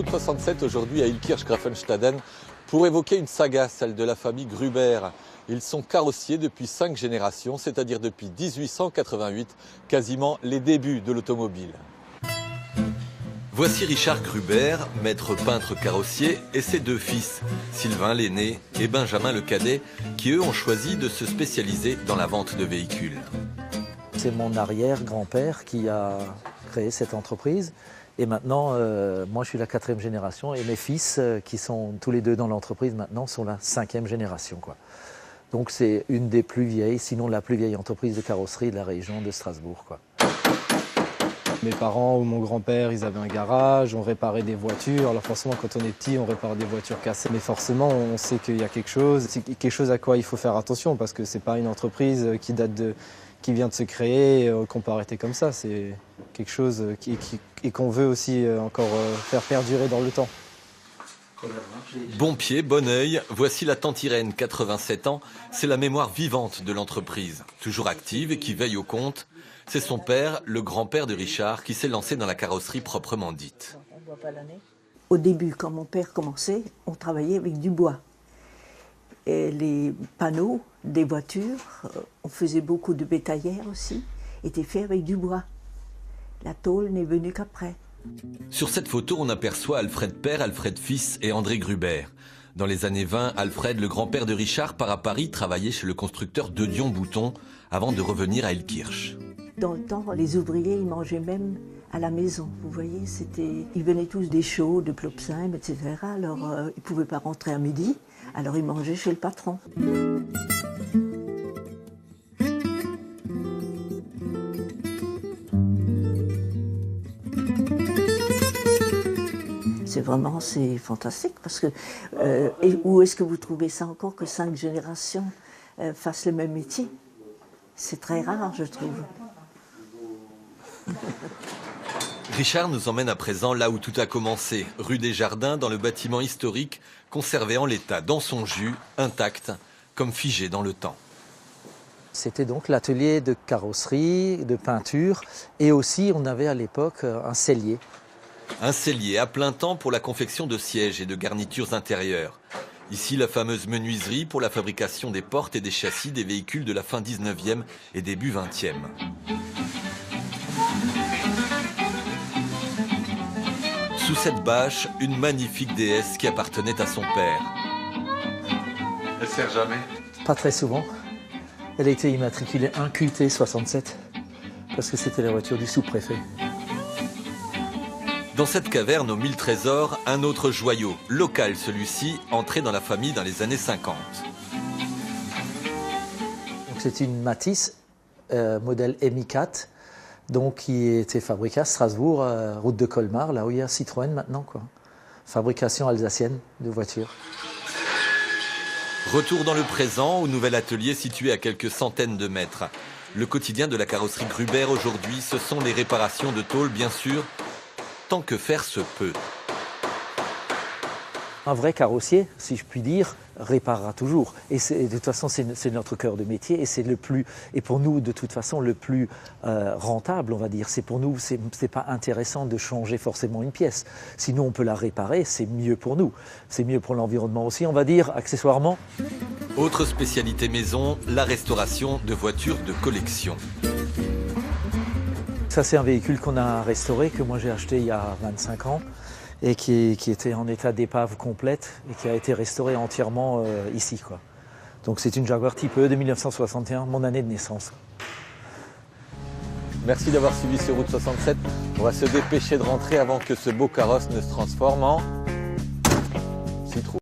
Route 67 aujourd'hui à Illkirch-Graffenstaden pour évoquer une saga, celle de la famille Gruber. Ils sont carrossiers depuis 5 générations, c'est-à-dire depuis 1888, quasiment les débuts de l'automobile. Voici Richard Gruber, maître peintre carrossier, et ses 2 fils, Sylvain l'aîné et Benjamin le cadet, qui eux ont choisi de se spécialiser dans la vente de véhicules. C'est mon arrière-grand-père qui a créé cette entreprise. Et maintenant, moi je suis la 4e génération et mes fils, qui sont tous les 2 dans l'entreprise maintenant, sont la 5e génération, quoi. Donc c'est une des plus vieilles, sinon la plus vieille entreprise de carrosserie de la région de Strasbourg, quoi. Mes parents ou mon grand-père, ils avaient un garage, on réparait des voitures. Alors forcément, quand on est petit, on répare des voitures cassées. Mais forcément, on sait qu'il y a quelque chose. C'est quelque chose à quoi il faut faire attention parce que c'est pas une entreprise qui vient de se créer, qu'on peut arrêter comme ça. C'est quelque chose et qu'on veut aussi encore faire perdurer dans le temps. Bon pied, bon œil, voici la tante Irène, 87 ans. C'est la mémoire vivante de l'entreprise, toujours active et qui veille au compte. C'est son père, le grand-père de Richard, qui s'est lancé dans la carrosserie proprement dite. Au début, quand mon père commençait, on travaillait avec du bois. Et les panneaux des voitures, on faisait beaucoup de bétaillères aussi, étaient faits avec du bois. La tôle n'est venue qu'après. Sur cette photo, on aperçoit Alfred père, Alfred fils et André Gruber. Dans les années 20, Alfred, le grand-père de Richard, part à Paris travailler chez le constructeur de Dion-Bouton avant de revenir à Illkirch. Dans le temps, les ouvriers, ils mangeaient même à la maison. Vous voyez, ils venaient tous des chauds, de Plopsheim, etc. Alors, ils ne pouvaient pas rentrer à midi, alors ils mangeaient chez le patron. C'est fantastique parce que où est-ce que vous trouvez ça encore que 5 générations fassent le même métier? C'est très rare, je trouve. Richard nous emmène à présent là où tout a commencé, rue des Jardins, dans le bâtiment historique, conservé en l'état, dans son jus, intact, comme figé dans le temps. C'était donc l'atelier de carrosserie, de peinture, et aussi on avait à l'époque un sellier. Un sellier à plein temps pour la confection de sièges et de garnitures intérieures. Ici, la fameuse menuiserie pour la fabrication des portes et des châssis des véhicules de la fin 19e et début 20e. Sous cette bâche, une magnifique déesse qui appartenait à son père. Elle sert jamais? Pas très souvent. Elle a été immatriculée 1 QT 67, parce que c'était la voiture du sous-préfet. Dans cette caverne aux 1000 trésors, un autre joyau, local celui-ci, entré dans la famille dans les années 50. C'est une Matisse modèle MI4, donc qui était fabriquée à Strasbourg, route de Colmar, là où il y a Citroën maintenant, quoi. Fabrication alsacienne de voitures. Retour dans le présent, au nouvel atelier situé à quelques centaines de mètres. Le quotidien de la carrosserie Gruber aujourd'hui, ce sont les réparations de tôle, bien sûr, tant que faire se peut. Un vrai carrossier, si je puis dire, réparera toujours. Et de toute façon, c'est notre cœur de métier et pour nous, de toute façon, le plus rentable, on va dire. Pour nous, c'est pas intéressant de changer forcément une pièce. Sinon, on peut la réparer, c'est mieux pour nous. C'est mieux pour l'environnement aussi, on va dire, accessoirement. Autre spécialité maison, la restauration de voitures de collection. Ça, c'est un véhicule qu'on a restauré, que moi j'ai acheté il y a 25 ans et qui était en état d'épave complète et qui a été restauré entièrement ici, quoi. Donc c'est une Jaguar Type E de 1961, mon année de naissance. Merci d'avoir suivi ce Route 67. On va se dépêcher de rentrer avant que ce beau carrosse ne se transforme en